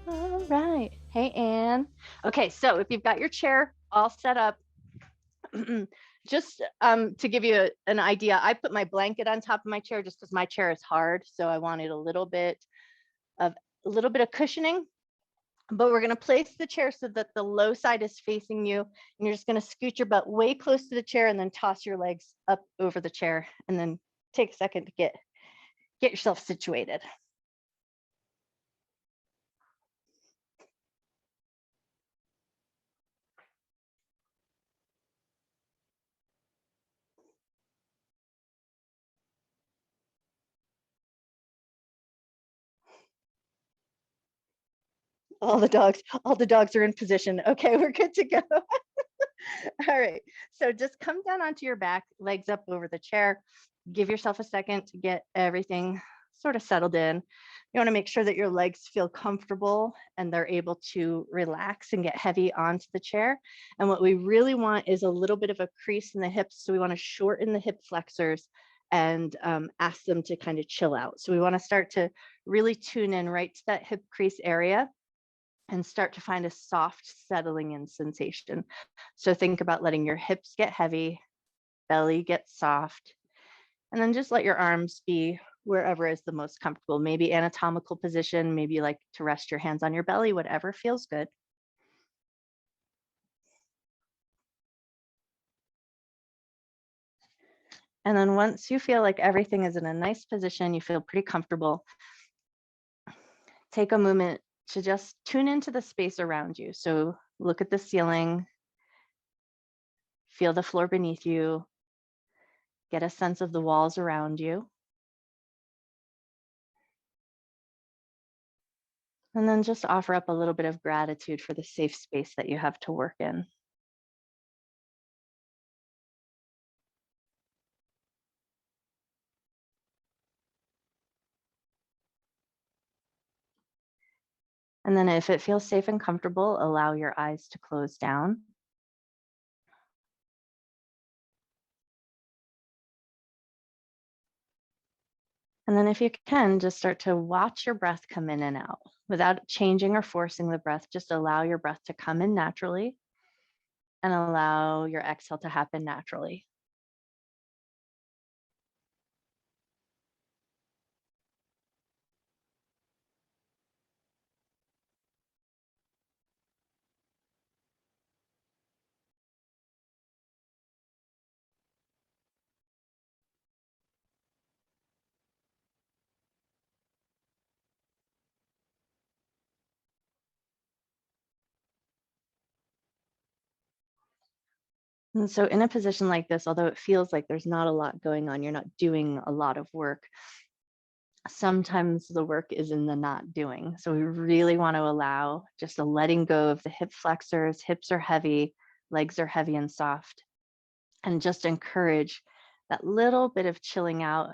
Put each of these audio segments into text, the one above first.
All right. Hey, Anne. Okay, so if you've got your chair all set up, just to give you an idea, I put my blanket on top of my chair just because my chair is hard. So I wanted of a little bit of cushioning. But we're going to place the chair so that the low side is facing you. And you're just going to scoot your butt way close to the chair and then toss your legs up over the chair and then take a second to get yourself situated. All the dogs are in position. Okay, we're good to go. All right. So just come down onto your back, legs up over the chair. Give yourself a second to get everything sort of settled in. You want to make sure that your legs feel comfortable and they're able to relax and get heavy onto the chair. And what we really want is a little bit of a crease in the hips. So we want to shorten the hip flexors and ask them to kind of chill out. So we want to start to really tune in right to that hip crease area and start to find a soft settling in sensation. So think about letting your hips get heavy, belly get soft, and then just let your arms be wherever is the most comfortable. Maybe anatomical position, maybe you like to rest your hands on your belly, whatever feels good. And then once you feel like everything is in a nice position, you feel pretty comfortable, take a moment to just tune into the space around you. So look at the ceiling, feel the floor beneath you, get a sense of the walls around you. And then just offer up a little bit of gratitude for the safe space that you have to work in. And then if it feels safe and comfortable, allow your eyes to close down. And then if you can, just start to watch your breath come in and out without changing or forcing the breath. Just allow your breath to come in naturally and allow your exhale to happen naturally. And so in a position like this, although it feels like there's not a lot going on, you're not doing a lot of work, sometimes the work is in the not doing. So we really want to allow just a letting go of the hip flexors. Hips are heavy, legs are heavy and soft, and just encourage that little bit of chilling out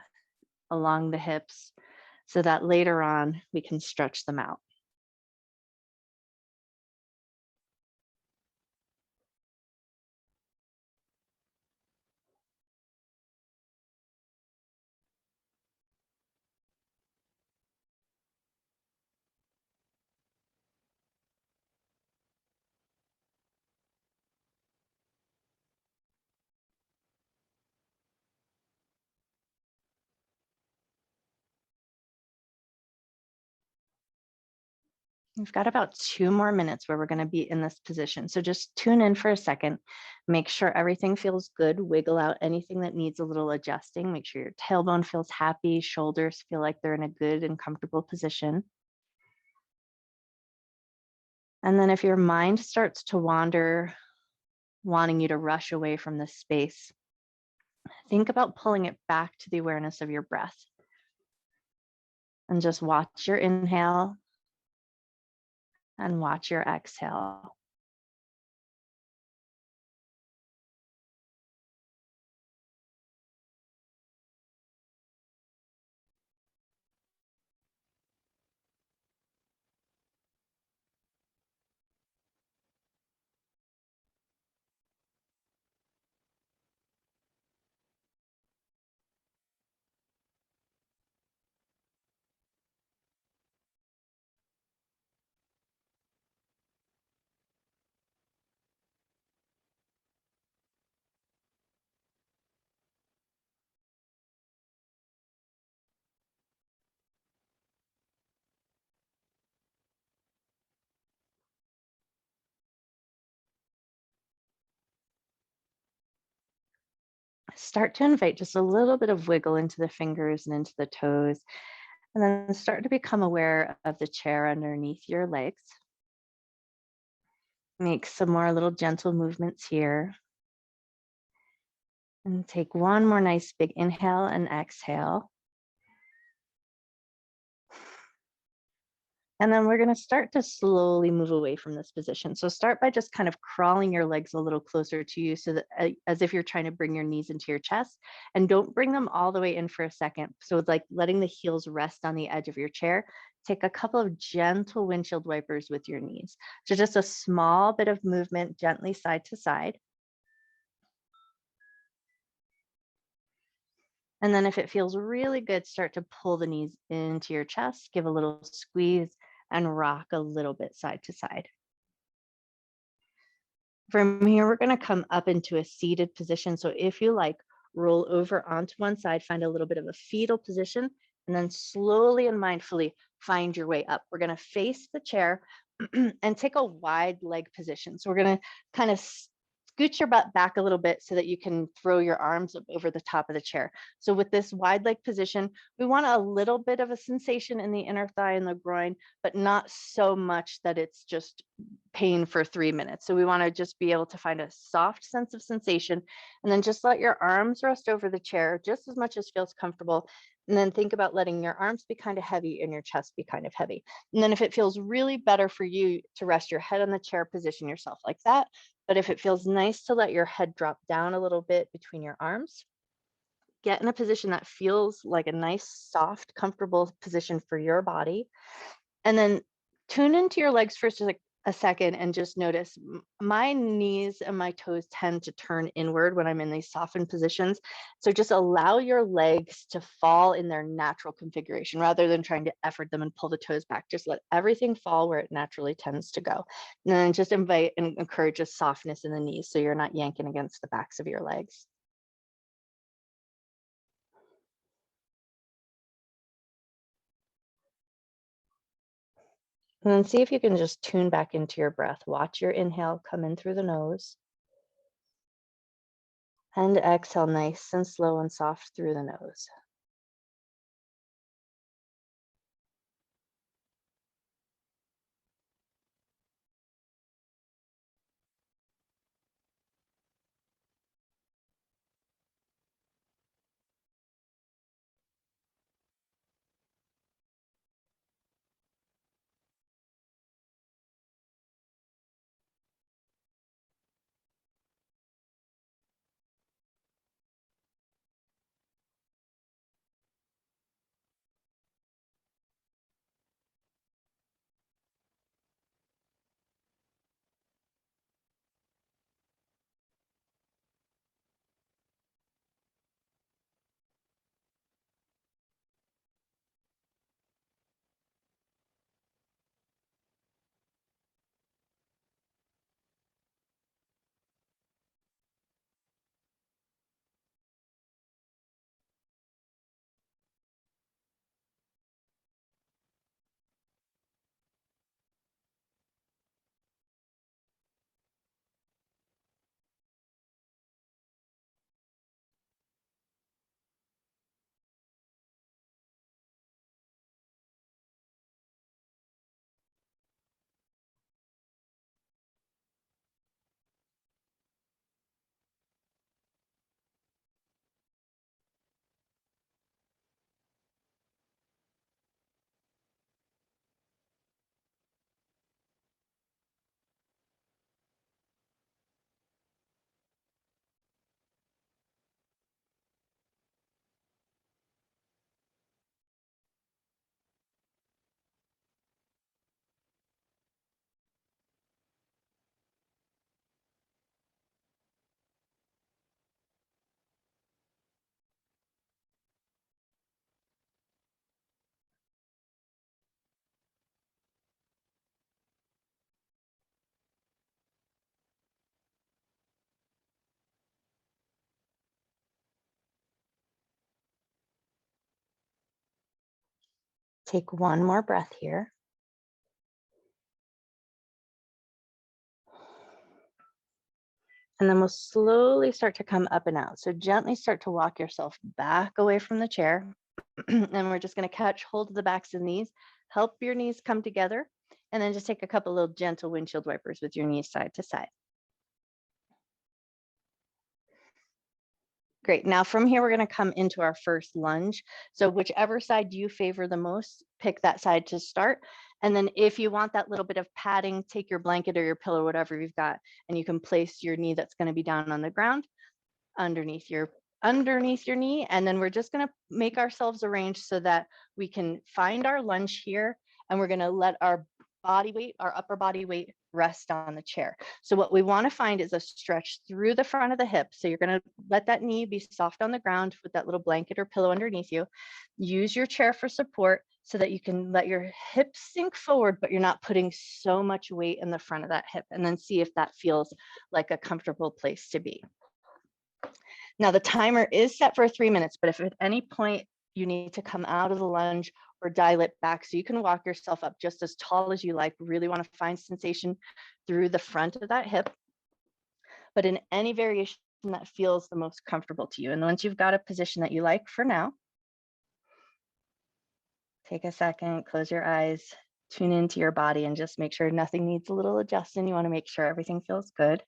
along the hips so that later on we can stretch them out. We've got about 2 more minutes where we're going to be in this position. So just tune in for a second, make sure everything feels good, wiggle out anything that needs a little adjusting, make sure your tailbone feels happy, shoulders feel like they're in a good and comfortable position. And then if your mind starts to wander, wanting you to rush away from this space, think about pulling it back to the awareness of your breath and just watch your inhale and watch your exhale. Start to invite just a little bit of wiggle into the fingers and into the toes, and then start to become aware of the chair underneath your legs. Make some more little gentle movements here. And take one more nice big inhale and exhale. And then we're going to start to slowly move away from this position. So start by just kind of crawling your legs a little closer to you, so that as if you're trying to bring your knees into your chest, and don't bring them all the way in for a second. So it's like letting the heels rest on the edge of your chair. Take a couple of gentle windshield wipers with your knees. So just a small bit of movement gently side to side. And then if it feels really good, start to pull the knees into your chest, give a little squeeze, and rock a little bit side to side. From here, we're going to come up into a seated position. So if you like, roll over onto one side, find a little bit of a fetal position, and then slowly and mindfully find your way up. We're going to face the chair and take a wide leg position. So we're going to kind of scoot your butt back a little bit so that you can throw your arms up over the top of the chair. So with this wide leg position, we want a little bit of a sensation in the inner thigh and the groin, but not so much that it's just pain for 3 minutes. So we want to just be able to find a soft sense of sensation, and then just let your arms rest over the chair just as much as feels comfortable. And then think about letting your arms be kind of heavy and your chest be kind of heavy. And then if it feels really better for you to rest your head on the chair, position yourself like that. But if it feels nice to let your head drop down a little bit between your arms, get in a position that feels like a nice, soft, comfortable position for your body. And then tune into your legs for just like a second and just notice my knees and my toes tend to turn inward when I'm in these softened positions. So just allow your legs to fall in their natural configuration rather than trying to effort them and pull the toes back. Just let everything fall where it naturally tends to go. And then just invite and encourage a softness in the knees so you're not yanking against the backs of your legs. And then see if you can just tune back into your breath. Watch your inhale come in through the nose, and exhale nice and slow and soft through the nose. Take one more breath here. And then we'll slowly start to come up and out. So gently start to walk yourself back away from the chair. And we're just going to catch hold of the backs of the knees, help your knees come together, and then just take a couple little gentle windshield wipers with your knees side to side. Great. Now from here, we're going to come into our first lunge. So whichever side you favor the most, pick that side to start. And then if you want that little bit of padding, take your blanket or your pillow, whatever you've got, and you can place your knee that's going to be down on the ground underneath your knee. And then we're just going to make ourselves arrange so that we can find our lunge here, and we're going to let our body weight, our upper body weight, rest on the chair. So what we want to find is a stretch through the front of the hip. So you're going to let that knee be soft on the ground with that little blanket or pillow underneath you. Use your chair for support so that you can let your hips sink forward, but you're not putting so much weight in the front of that hip. And then see if that feels like a comfortable place to be. Now the timer is set for 3 minutes, but if at any point you need to come out of the lunge or dial it back, so you can walk yourself up just as tall as you like, really want to find sensation through the front of that hip, but in any variation that feels the most comfortable to you. And once you've got a position that you like for now, take a second, close your eyes, tune into your body, and just make sure nothing needs a little adjusting. You want to make sure everything feels good.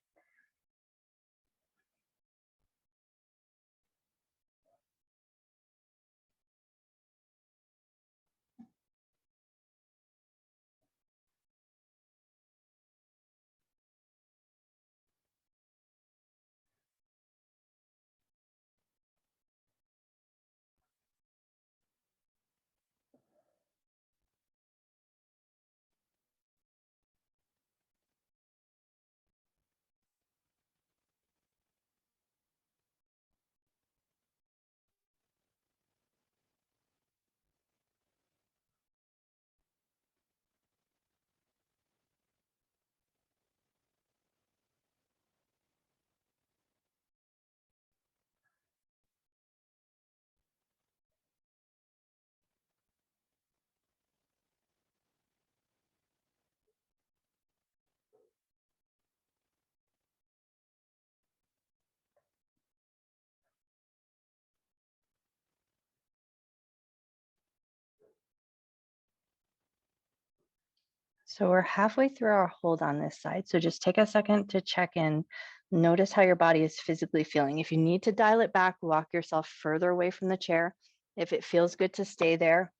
So we're halfway through our hold on this side. So just take a second to check in. Notice how your body is physically feeling. If you need to dial it back, walk yourself further away from the chair. If it feels good to stay there,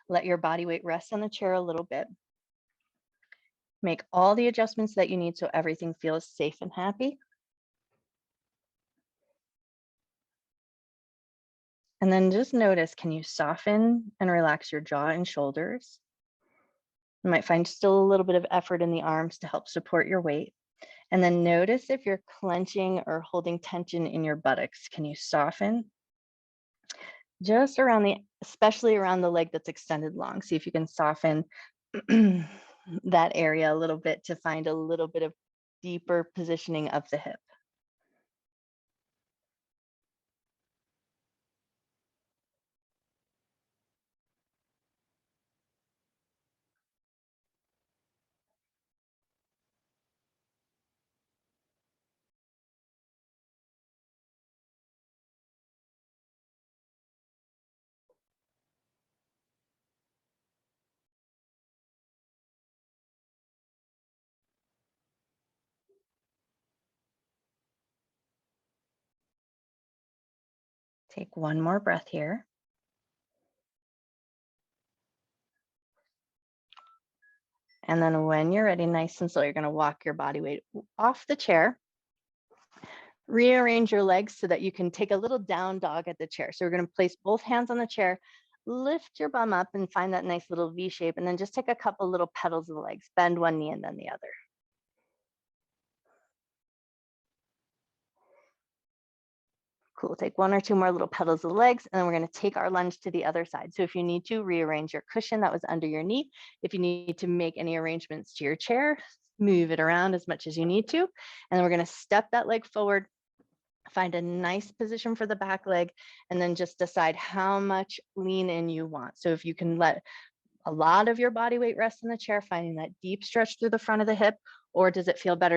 let your body weight rest on the chair a little bit. Make all the adjustments that you need so everything feels safe and happy. And then just notice, can you soften and relax your jaw and shoulders? You might find still a little bit of effort in the arms to help support your weight. And then notice if you're clenching or holding tension in your buttocks. Can you soften? Just around especially around the leg that's extended long. See if you can soften that area a little bit to find a little bit of deeper positioning of the hip. Take one more breath here. And then when you're ready, nice and slow, you're going to walk your body weight off the chair. Rearrange your legs so that you can take a little down dog at the chair. So we're going to place both hands on the chair, lift your bum up and find that nice little V shape, and then just take a couple little petals of the legs, bend one knee and then the other. Cool, take one or two more little petals of the legs, and then we're going to take our lunge to the other side. So if you need to, rearrange your cushion that was under your knee. If you need to make any arrangements to your chair, move it around as much as you need to. And then we're going to step that leg forward, find a nice position for the back leg, and then just decide how much lean in you want. So if you can let a lot of your body weight rest in the chair, finding that deep stretch through the front of the hip, or does it feel better